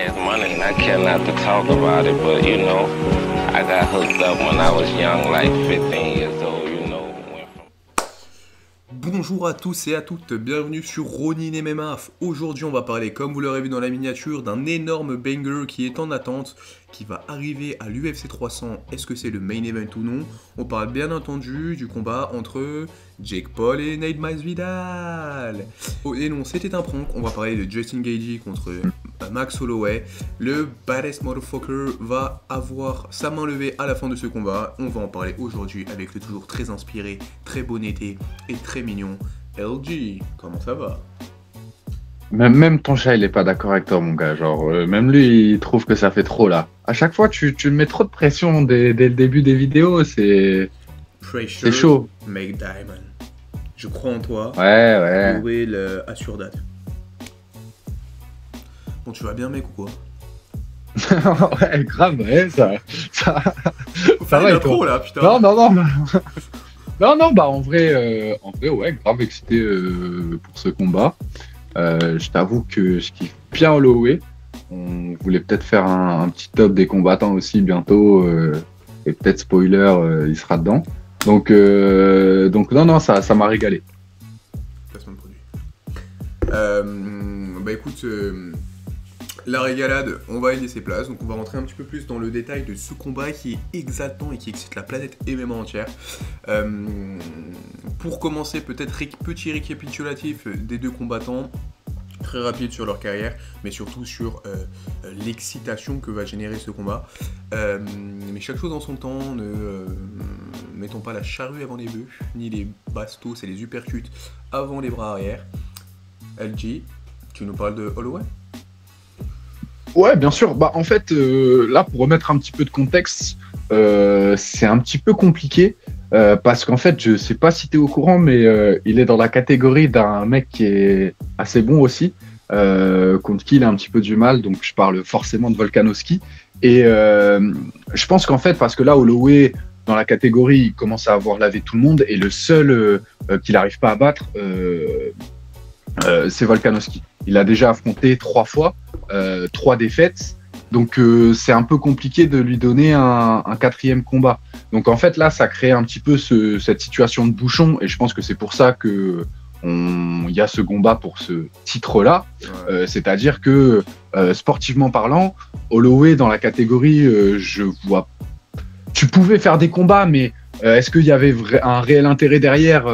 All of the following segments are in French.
fast money, and I care not to talk about it, but you know, I got hooked up when I was young, like 15 years old, you know. Bonjour à tous et à toutes, bienvenue sur Ronin MMA. Aujourd'hui on va parler, comme vous l'aurez vu dans la miniature, d'un énorme banger qui est en attente, qui va arriver à l'UFC 300. Est-ce que c'est le main event ou non? On parle bien entendu du combat entre Jake Paul et Nate Masvidal. Oh, et non, c'était un prank, on va parler de Justin Gaethje contre Max Holloway. Le baddest motherfucker va avoir sa main levée à la fin de ce combat. On va en parler aujourd'hui avec le toujours très inspiré, très bonnetté et très mignon LG. Comment ça va? Même ton chat, il est pas d'accord avec toi, mon gars. Genre, même lui, il trouve que ça fait trop, là. À chaque fois, tu mets trop de pression dès le début des vidéos, c'est chaud. Make diamond. Je crois en toi. Ouais. Louer le assure date. Bon, tu vas bien, mec, ou quoi? Ouais, grave, ouais, ça va, et toi? Trop, là, putain. Non, bah, en vrai, ouais, grave excité pour ce combat. Je t'avoue que je kiffe bien Holloway. On voulait peut-être faire un petit top des combattants aussi bientôt. Et peut-être spoiler, il sera dedans. Donc non, ça m'a régalé. Placement de produit. Bah écoute, la régalade, on va y laisser place. Donc on va rentrer un petit peu plus dans le détail de ce combat qui est exaltant et qui excite la planète MMA entière. Pour commencer, peut-être petit récapitulatif des deux combattants. Très rapide sur leur carrière, mais surtout sur l'excitation que va générer ce combat. Mais chaque chose en son temps, ne mettons pas la charrue avant les bœufs, ni les bastos et les uppercuts avant les bras arrière. LG, tu nous parles de Holloway? Ouais, bien sûr. Bah, en fait, là, pour remettre un petit peu de contexte, c'est un petit peu compliqué. Parce qu'en fait, je sais pas si tu es au courant, mais il est dans la catégorie d'un mec qui est assez bon aussi, contre qui il a un petit peu du mal, donc je parle forcément de Volkanovski. Et je pense qu'en fait, parce que là, Holloway, dans la catégorie, il commence à avoir lavé tout le monde, et le seul qu'il n'arrive pas à battre, c'est Volkanovski. Il a déjà affronté 3 fois, 3 défaites. Donc c'est un peu compliqué de lui donner un 4e combat. Donc en fait là, ça crée un petit peu cette situation de bouchon, et je pense que c'est pour ça que il y a ce combat pour ce titre-là. Ouais. C'est-à-dire que sportivement parlant, Holloway dans la catégorie, je vois. Tu pouvais faire des combats, mais est-ce qu'il y avait un réel intérêt derrière,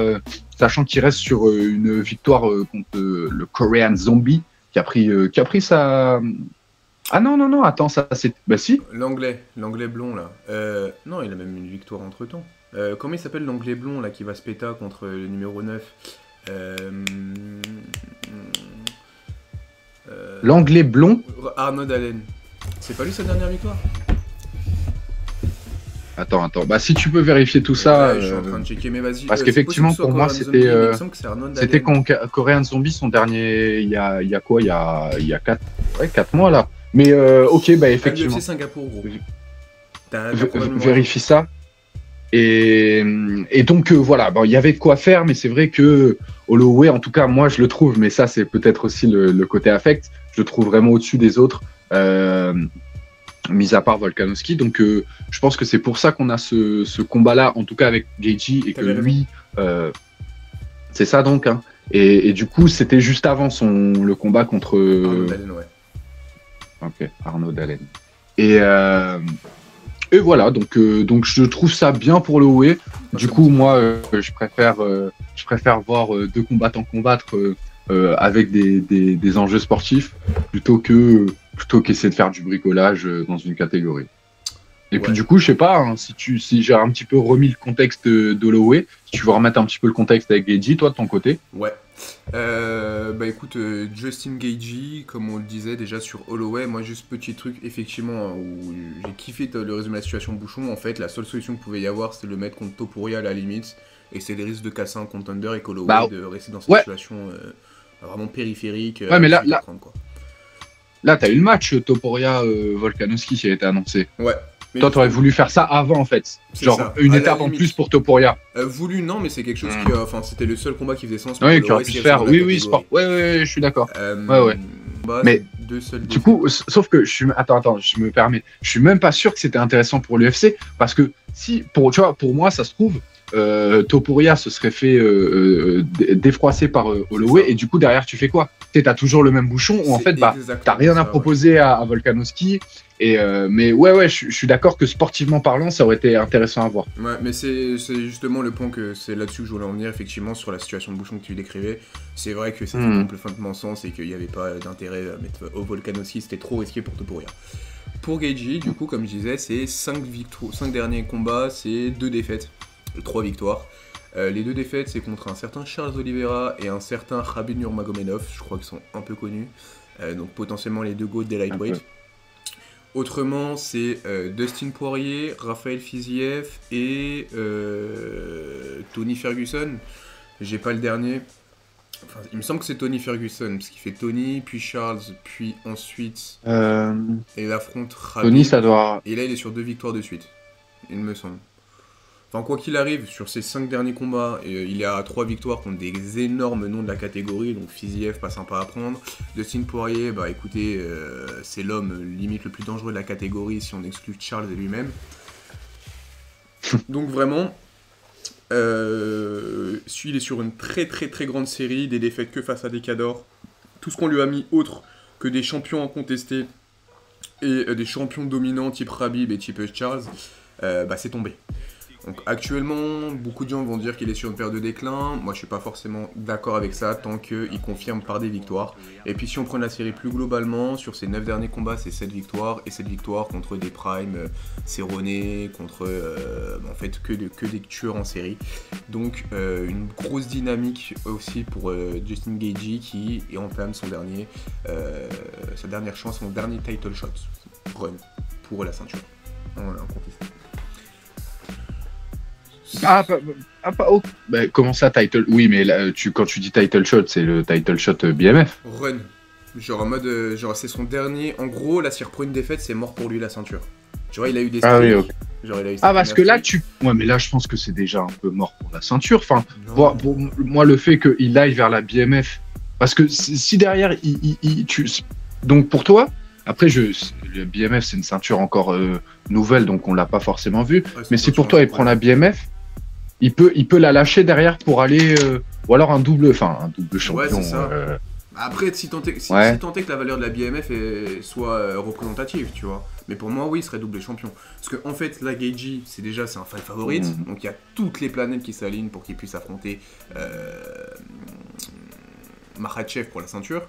sachant qu'il reste sur une victoire contre le Korean Zombie qui a pris sa. Ah non, attends, ça c'est. Bah si. L'anglais blond là. Non, il a même une victoire entre temps. Comment il s'appelle l'anglais blond là qui va se péta contre le numéro 9 L'anglais blond Arnaud Allen. C'est pas lui sa dernière victoire? Attends. Bah si tu peux vérifier tout ça. Je suis en train de checker, mais vas-y. Parce qu'effectivement, pour moi, c'était Korean Zombie, son dernier. Il y a quoi? Il y a 4 mois là. Mais ok, bah effectivement. UFC Singapour, gros. Vérifie ça. Et donc voilà, bon, il y avait de quoi faire, mais c'est vrai que Holloway, en tout cas, moi je le trouve, mais ça c'est peut-être aussi le côté affect, je le trouve vraiment au-dessus des autres, mis à part Volkanovski. Donc je pense que c'est pour ça qu'on a ce combat-là, en tout cas avec Gaethje, et que lui, c'est ça donc. Hein. Et du coup, c'était juste avant le combat contre. Arnaud Allen, ouais. Ok, Arnaud Allen. Et voilà, donc je trouve ça bien pour Holloway. Du coup, moi, je préfère voir 2 combattants combattre avec des enjeux sportifs plutôt qu'essayer de faire du bricolage dans une catégorie. Et puis du coup, je sais pas, hein, si j'ai un petit peu remis le contexte d'Holloway, si tu veux remettre un petit peu le contexte avec Gaethje, toi de ton côté. Ouais. Bah écoute, Justin Gaethje, comme on le disait déjà sur Holloway, moi juste petit truc effectivement où j'ai kiffé le résumé de la situation bouchon. En fait, la seule solution qu'il pouvait y avoir, c'était de le mettre contre Topuria à la limite, et c'est les risques de casser un contender et qu'Holloway de rester dans cette situation vraiment périphérique. Ouais, mais là t'as eu le match Topuria Volkanovski qui a été annoncé. Ouais. Mais toi, t'aurais voulu faire ça avant, en fait. Genre, ça. Une étape en plus pour Topuria. Voulu, non, mais c'est quelque chose qui... Enfin, c'était le seul combat qui faisait sens. Oui, qui aurait pu se faire. Oui, sport. Ouais, je suis d'accord. Bah, mais 2 seules Du défaites. coup, sauf que attends, je me permets. Je suis même pas sûr que c'était intéressant pour l'UFC parce que si, tu vois, pour moi, ça se trouve, Topuria se serait fait défroisser par Holloway ça. et du coup derrière tu fais quoi? T'as toujours le même bouchon où en C'est fait bah exactement t'as rien ça, à proposer à Volkanovski et mais ouais, je suis d'accord que sportivement parlant, ça aurait été intéressant à voir. Ouais, mais c'est justement le point que c'est là-dessus que je voulais en venir, effectivement, sur la situation de bouchon que tu décrivais. C'est vrai que ça fait complètement sens et qu'il n'y avait pas d'intérêt à mettre au Volkanovski, c'était trop risqué pour Topuria. Pour Gaethje, du coup, comme je disais, c'est 5 derniers combats, c'est 2 défaites, 3 victoires. Les 2 défaites, c'est contre un certain Charles Oliveira et un certain Khabib Nurmagomedov, je crois qu'ils sont un peu connus, donc potentiellement les 2 GOAT des lightweight. Autrement, c'est Dustin Poirier, Raphaël Fiziev et Tony Ferguson. J'ai pas le dernier. Enfin, il me semble que c'est Tony Ferguson, parce qu'il fait Tony, puis Charles, puis ensuite et il affronte Khabib. Tony, ça doit. Et là, il est sur 2 victoires de suite, il me semble. Enfin, quoi qu'il arrive, sur ses 5 derniers combats, il a 3 victoires contre des énormes noms de la catégorie, donc Fiziev, pas sympa à prendre. Dustin Poirier, bah écoutez, c'est l'homme limite le plus dangereux de la catégorie si on exclut Charles et lui-même. Donc vraiment, il est sur une très grande série, des défaites que face à des cadors. Tout ce qu'on lui a mis autre que des champions à contester et des champions dominants type Khabib et type Charles, bah c'est tombé. Donc actuellement, beaucoup de gens vont dire qu'il est sur une période de déclin. Moi, je suis pas forcément d'accord avec ça tant qu'il confirme par des victoires. Et puis si on prend la série plus globalement, sur ses 9 derniers combats, c'est 7 victoires. Et 7 victoires contre des primes, Cerrone, contre en fait que des tueurs en série. Donc une grosse dynamique aussi pour Justin Gaethje qui entame sa dernière chance, son dernier title shot run pour la ceinture. Voilà, incontesté. Comment ça, title? Oui, mais là, quand tu dis title shot, c'est le title shot BMF. Run. Genre en mode, c'est son dernier. En gros, là, s'il reprend une défaite, c'est mort pour lui la ceinture. Tu vois, il a eu des streaks. Oui, ok. Genre, il a eu parce que là, ouais, mais là, je pense que c'est déjà un peu mort pour la ceinture. Enfin, pour moi, le fait qu'il aille vers la BMF, parce que si derrière, donc pour toi, après, le BMF, c'est une ceinture encore nouvelle, donc on l'a pas forcément vu. Ouais, mais si pour toi, il prend la BMF, il peut la lâcher derrière pour aller, ou alors un double champion. Ouais, c'est ça. Après, si tant est que la valeur de la BMF soit représentative, tu vois. Mais pour moi, oui, il serait double champion. Parce qu'en fait, la Gaethje, c'est un fight favorite. Donc il y a toutes les planètes qui s'alignent pour qu'il puisse affronter Makhachev pour la ceinture.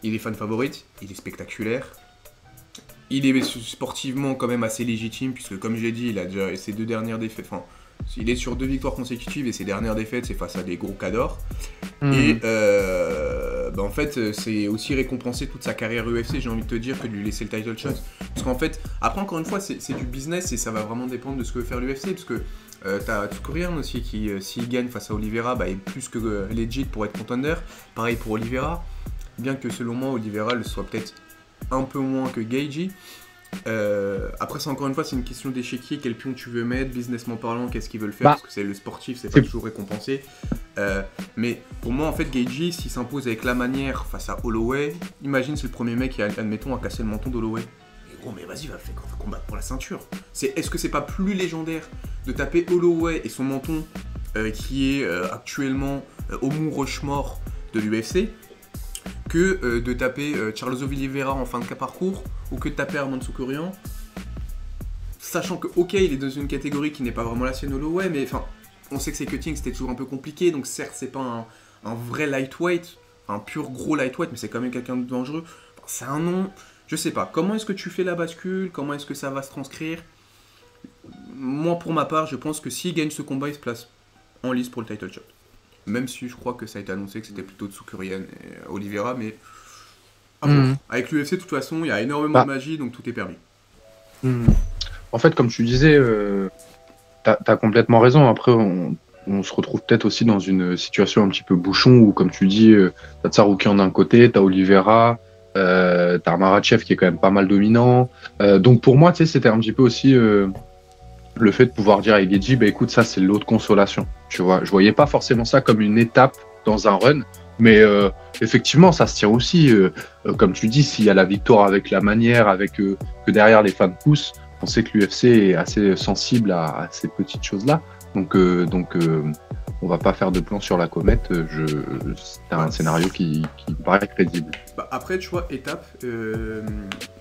Il est fan favorite, il est spectaculaire. Il est sportivement quand même assez légitime, puisque comme je l'ai dit, il a déjà ses 2 dernières défaites. Enfin, il est sur 2 victoires consécutives et ses dernières défaites, c'est face à des gros cadors. Et en fait, c'est aussi récompenser toute sa carrière UFC, j'ai envie de te dire, que de lui laisser le title shot. Parce qu'en fait, après, encore une fois, c'est du business et ça va vraiment dépendre de ce que veut faire l'UFC. Parce que t'as Tsukurian aussi qui, s'il gagne face à Oliveira, est plus que legit pour être contender. Pareil pour Oliveira. Bien que selon moi, Oliveira le soit peut-être un peu moins que Gaethje. Après, encore une fois, c'est une question d'échiquier. Quel pion tu veux mettre, businessment parlant, qu'est-ce qu'ils veulent faire, parce que c'est le sportif, c'est pas toujours récompensé. Mais pour moi, en fait, Gaethje, s'il s'impose avec la manière face à Holloway, imagine c'est le premier mec qui, admettons, a cassé le menton d'Holloway. Mais gros, mais vas-y, va combattre pour la ceinture. Est-ce que c'est pas plus légendaire de taper Holloway et son menton qui est actuellement au Mont Rushmore de l'UFC que de taper Charles Oliveira en fin de parcours ou que de taper Arman Tsukurian, sachant que ok, il est dans une catégorie qui n'est pas vraiment la sienne Holloway, mais enfin, on sait que ses cuttings c'était toujours un peu compliqué, donc certes c'est pas un vrai lightweight, un pur gros lightweight, mais c'est quand même quelqu'un de dangereux. Enfin, c'est un nom, je sais pas, comment est-ce que tu fais la bascule, comment est-ce que ça va se transcrire? Moi pour ma part, je pense que s'il gagne ce combat, il se place en lice pour le title shot. Même si je crois que ça a été annoncé que c'était plutôt Tsukurian et Oliveira, mais avec l'UFC de toute façon il y a énormément de magie, donc tout est permis. En fait, comme tu disais, t'as complètement raison. Après, on se retrouve peut-être aussi dans une situation un petit peu bouchon où, comme tu dis, t'as Tsarukyan d'un côté, t'as Oliveira, t'as Makhachev qui est quand même pas mal dominant. Donc pour moi, tu sais, c'était un petit peu aussi le fait de pouvoir dire à Gaethje, écoute, ça c'est l'autre consolation. Tu vois, je voyais pas forcément ça comme une étape dans un run, Mais effectivement, ça se tient aussi. Comme tu dis, s'il y a la victoire avec la manière, avec que derrière les fans poussent, on sait que l'UFC est assez sensible à ces petites choses-là. Donc, on va pas faire de plan sur la comète. C'est un scénario qui me paraît crédible. Bah après, tu vois, étape,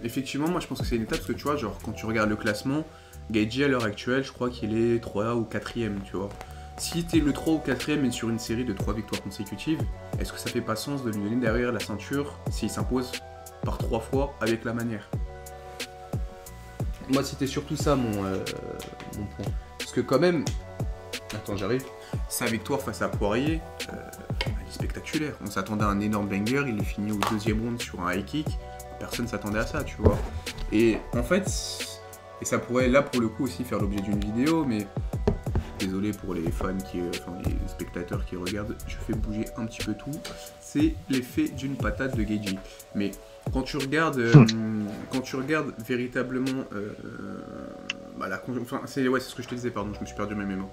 effectivement, moi je pense que c'est une étape parce que tu vois, genre quand tu regardes le classement, Gaethje à l'heure actuelle, je crois qu'il est 3 ou 4ème, tu vois. Si t'es le 3 ou 4ème et sur une série de 3 victoires consécutives, est-ce que ça fait pas sens de lui donner derrière la ceinture s'il s'impose par 3 fois avec la manière? Moi, c'était surtout ça mon point. Parce que quand même, attends, j'arrive. Sa victoire face à Poirier, elle est spectaculaire. On s'attendait à un énorme banger, il est fini au 2e round sur un high kick. Personne s'attendait à ça, tu vois. Et en fait, et ça pourrait là pour le coup aussi faire l'objet d'une vidéo, mais désolé pour les fans les spectateurs qui regardent, je fais bouger un petit peu tout. C'est l'effet d'une patate de Gaethje. Mais quand tu regardes, véritablement, c'est ce que je te disais, pardon, je me suis perdu mes mémoires.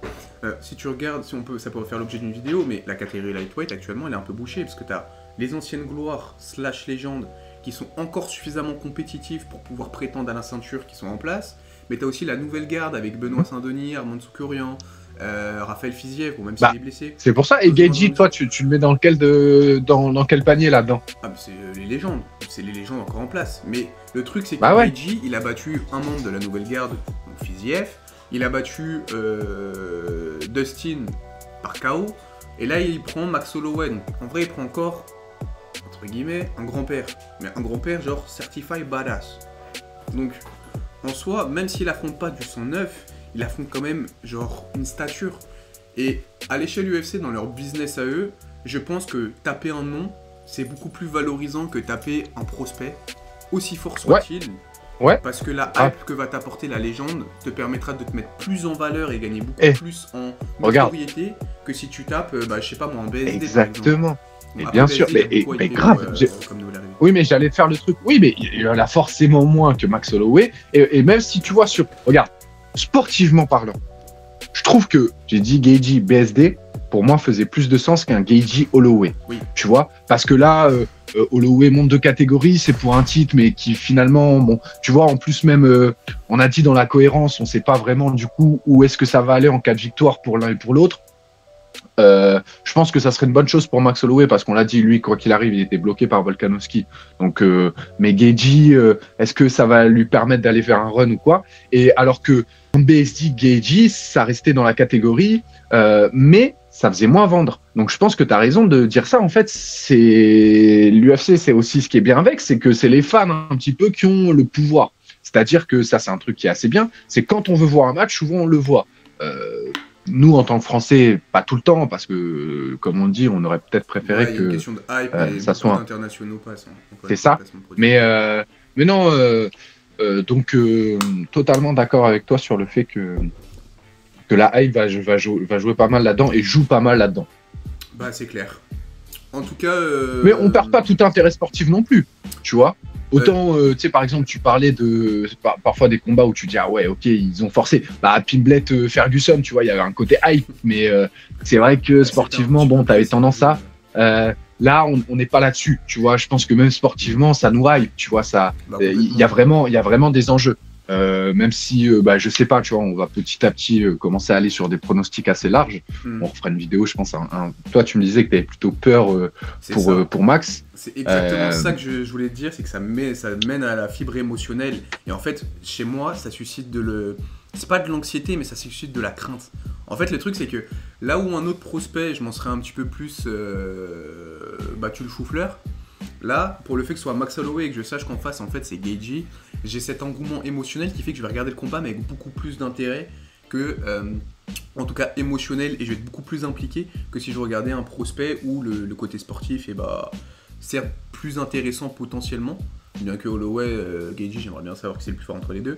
Si tu regardes, ça pourrait faire l'objet d'une vidéo, mais la catégorie lightweight actuellement, elle est un peu bouchée parce que tu as les anciennes gloires / légendes qui sont encore suffisamment compétitives pour pouvoir prétendre à la ceinture qui sont en place, mais tu as aussi la nouvelle garde avec Benoît Saint-Denis, Armand Tsoukourian, Raphaël Fiziev, ou même s'il est blessé. C'est pour ça. Et Gaethje, toi, tu le mets dans quel panier là-dedans? Ah, c'est les légendes. C'est les légendes encore en place. Mais le truc, c'est que Gaethje, il a battu un membre de la nouvelle garde, donc Fiziev. Il a battu Dustin par KO. Et là, il prend Max Holloway. Donc, en vrai, il prend encore, entre guillemets, un grand-père. Mais un grand-père genre certified badass. Donc, en soi, même s'il affronte pas du 109, il affronte quand même genre une stature. Et à l'échelle UFC, dans leur business à eux, je pense que taper un nom, c'est beaucoup plus valorisant que taper un prospect, aussi fort soit-il. Ouais. Parce que la hype que va t'apporter la légende te permettra de te mettre plus en valeur et gagner beaucoup plus en notoriété que si tu tapes, je sais pas moi, en BSD. Exactement. Mais bien sûr, mais grave. Oui, mais j'allais te faire le truc. Oui, mais il en a forcément moins que Max Holloway. Et même si tu vois regarde, sportivement parlant, je trouve que j'ai dit Gaethje BSD, pour moi, faisait plus de sens qu'un Gaethje Holloway. Oui. Tu vois, parce que là, Holloway monte de catégorie, c'est pour un titre, mais qui finalement, bon, tu vois, en plus même, on a dit dans la cohérence, on sait pas vraiment du coup où est-ce que ça va aller en cas de victoire pour l'un et pour l'autre. Je pense que ça serait une bonne chose pour Max Holloway parce qu'on l'a dit, lui, quoi qu'il arrive, il était bloqué par Volkanovski. Donc, mais Gaethje, est-ce que ça va lui permettre d'aller faire un run ou quoi? Et alors que en BSD, Gaethje, ça restait dans la catégorie, mais ça faisait moins vendre. Donc, je pense que tu as raison de dire ça. En fait, c'est l'UFC, c'est aussi ce qui est bien avec, c'est que c'est les fans un petit peu qui ont le pouvoir. C'est-à-dire que ça, c'est un truc qui est assez bien. C'est quand on veut voir un match, souvent on le voit. Nous, en tant que Français, pas tout le temps, parce que, comme on dit, on aurait peut-être préféré que question de hype ça soit internationaux passent. C'est ça. Mais non, donc totalement d'accord avec toi sur le fait que la hype va jouer pas mal là-dedans et joue pas mal là-dedans. Bah, c'est clair. En tout cas. Mais on perd pas tout intérêt sportif non plus, tu vois. Autant, tu sais, par exemple, tu parlais de parfois des combats où tu dis, ah ouais, ok, ils ont forcé. Bah, Pimblet, Ferguson, tu vois, il y avait un côté hype, mais c'est vrai que sportivement, bon, t'avais tendance à. Là, on n'est pas là-dessus, tu vois. Je pense que même sportivement, ça nous hype, tu vois. Il y a vraiment des enjeux. Même si, je sais pas, tu vois, on va petit à petit commencer à aller sur des pronostics assez larges. On refera une vidéo, je pense. Toi, tu me disais que tu avais plutôt peur pour Max. C'est exactement ça que je voulais te dire, c'est que ça mène à la fibre émotionnelle. Et en fait, chez moi, ça suscite c'est pas de l'anxiété, mais ça suscite de la crainte. En fait, le truc, c'est que là où un autre prospect, je m'en serais un petit peu plus battu le chou-fleur, là, pour le fait que ce soit Max Holloway et que je sache qu'en face, en fait, c'est Gaethje, j'ai cet engouement émotionnel qui fait que je vais regarder le combat, mais avec beaucoup plus d'intérêt que, en tout cas, émotionnel, et je vais être beaucoup plus impliqué que si je regardais un prospect où le côté sportif est certes plus intéressant potentiellement, bien que Holloway, Gaethje, j'aimerais bien savoir qui c'est le plus fort entre les deux.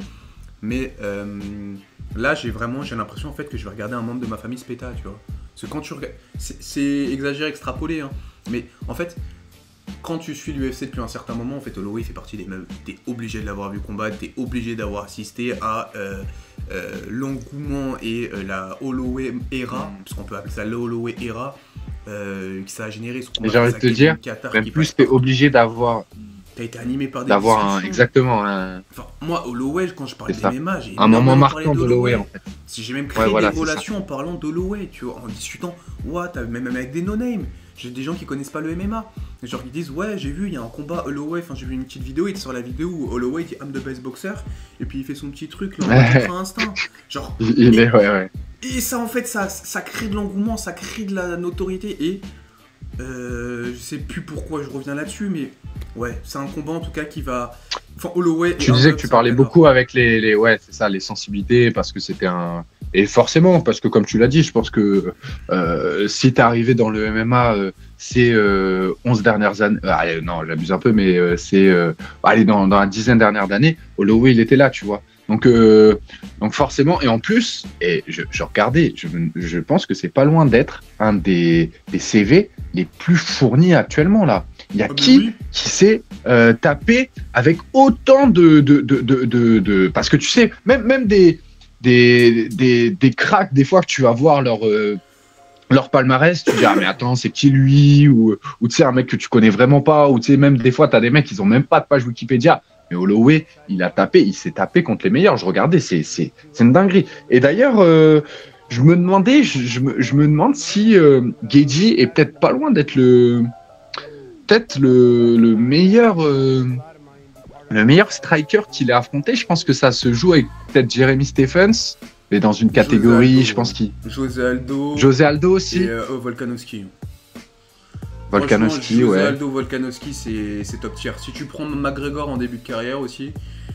Mais là, j'ai l'impression en fait que je vais regarder un membre de ma famille se péta, tu vois. Parce que quand tu regardes, c'est exagéré, extrapolé, hein. Mais en fait, quand tu suis l'UFC depuis un certain moment, en fait, Holloway fait partie des meufs. T'es obligé de l'avoir vu combattre, t'es obligé d'avoir assisté à l'engouement et la Holloway era, parce qu'on peut appeler ça la Holloway era. ça a généré ce Et j'ai envie de te dire, même plus t'es obligé d'avoir... T'as été animé par des D'avoir exactement un... Enfin, moi, Holloway, quand je parle d'MMA, j'ai un moment marquant d'Holloway, en fait. Si j'ai même créé des relations en parlant d'Holloway, tu vois, en discutant, même avec des no-name. J'ai des gens qui connaissent pas le MMA. Genre, ils disent, ouais, j'ai vu, il y a un combat Holloway, enfin, j'ai vu une petite vidéo, il sort la vidéo où Holloway dit I'm the best boxer, et puis il fait son petit truc, là, en instinct. Genre, et ça, en fait, ça crée de l'engouement, ça crée de la notoriété, et je sais plus pourquoi je reviens là-dessus, mais ouais, c'est un combat en tout cas qui va. Enfin, Holloway. Tu disais que tu parlais beaucoup avec les c'est ça, les sensibilités, parce que c'était un. Et forcément, parce que comme tu l'as dit, je pense que si t'es arrivé dans le MMA ces 11 dernières années, non, j'abuse un peu, mais c'est dans la dizaine dernières d'années, Holloway il était là, tu vois. Donc forcément, et en plus, et je regardais, je pense que c'est pas loin d'être un des CV les plus fournis actuellement là. Il y a qui s'est tapé avec autant de parce que tu sais, même des cracks, des fois que tu vas voir leur palmarès, tu te dis ah mais attends, c'est qui lui, ou tu sais un mec que tu connais vraiment pas, ou tu sais même des fois t'as des mecs ils ont même pas de page Wikipédia. Mais Holloway, il s'est tapé contre les meilleurs. Je regardais, c'est une dinguerie. Et d'ailleurs, je me demandais, je me demande si Gaethje est peut-être pas loin d'être le meilleur striker qu'il a affronté. Je pense que ça se joue avec peut-être Jeremy Stephens, mais dans une catégorie, je pense qu'il. José Aldo aussi. Et Volkanovski. Volkanovski, ouais. Aldo Volkanovski, c'est top tier. Si tu prends McGregor en début de carrière aussi,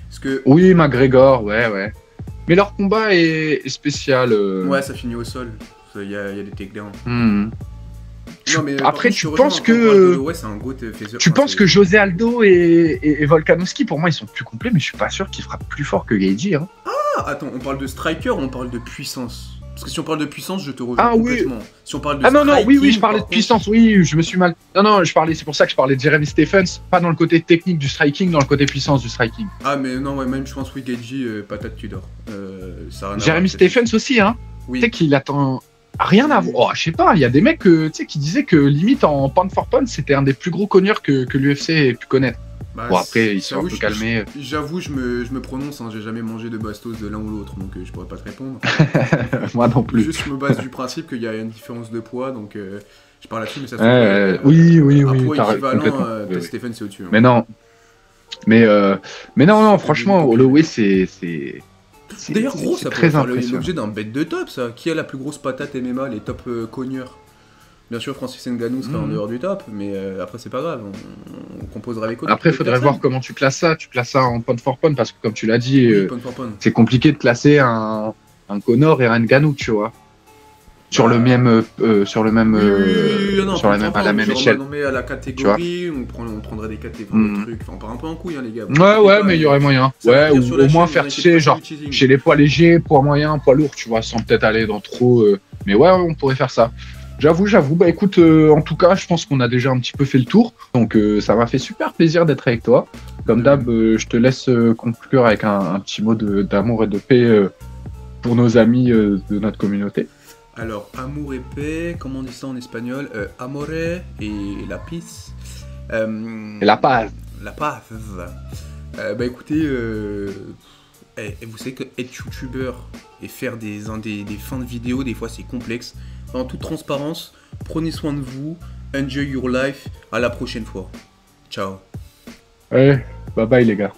parce que... Oui, McGregor, ouais. Mais leur combat est spécial. Ouais, ça finit au sol. Il y a des takedowns. Non, mais après, tu penses que... Ouais, c'est un goat phaser. Tu penses que José Aldo et Volkanovski, pour moi, ils sont plus complets, mais je suis pas sûr qu'ils frappent plus fort que Gaethje. Hein. Ah, attends, on parle de striker ou on parle de puissance? Parce que si on parle de puissance, je te rejoins complètement. Oui. Si on parle de striking, oui, je parlais de puissance, oui, je me suis mal... Non, c'est pour ça que je parlais de Jeremy Stephens, pas dans le côté technique du striking, dans le côté puissance du striking. Ah, mais non, ouais, même je pense, oui, Gaethje, patate, tu dors. Jeremy Stephens aussi, hein. Oui. Tu sais qu'il attend... Rien à voir. Oh, je sais pas, il y a des mecs qui disaient que limite en pound for pound, c'était un des plus gros cogneurs que l'UFC ait pu connaître. Bah, bon, après, ils sont un peu calmés. J'avoue, je me prononce, hein, j'ai jamais mangé de bastos de l'un ou l'autre, donc je pourrais pas te répondre. Moi non plus. Juste, je me base du principe qu'il y a une différence de poids, donc je parle là-dessus, mais ça se oui, un poids équivalent, Stephen, c'est au-dessus. Hein. Mais non. Mais non, franchement, Holloway, c'est D'ailleurs, gros, ça peut faire l'objet d'un bet de top, ça. Qui a la plus grosse patate MMA, les top cogneurs? Bien sûr, Francis Ngannou sera en dehors du top, mais après, c'est pas grave. On composera avec autres. Après, il faudrait voir comment tu classes ça. Tu classes ça en pound for pound, parce que, comme tu l'as dit, c'est compliqué de classer un Conor et un Ngannou, tu vois. Sur le même à la même échelle. On met à la catégorie, on prendrait des catégories de trucs. Enfin, on part un peu en couille, hein, les gars. Ouais, mais il y aurait moyen. Ouais, ou au moins faire, tu sais, genre, chez les poids légers, poids moyen, poids lourd, tu vois, sans peut-être aller dans trop. Mais ouais, on pourrait faire ça. J'avoue. Bah écoute, en tout cas, je pense qu'on a déjà un petit peu fait le tour. Donc ça m'a fait super plaisir d'être avec toi. Comme d'hab, je te laisse conclure avec un petit mot d'amour et de paix pour nos amis de notre communauté. Alors, amour et paix, comment on dit ça en espagnol? Amore et la peace. Et la paz. La paz. Bah écoutez, vous savez que être youtubeur et faire des fins de vidéo, des fois c'est complexe. En toute transparence, prenez soin de vous, enjoy your life, à la prochaine fois. Ciao. Ouais, bye bye les gars.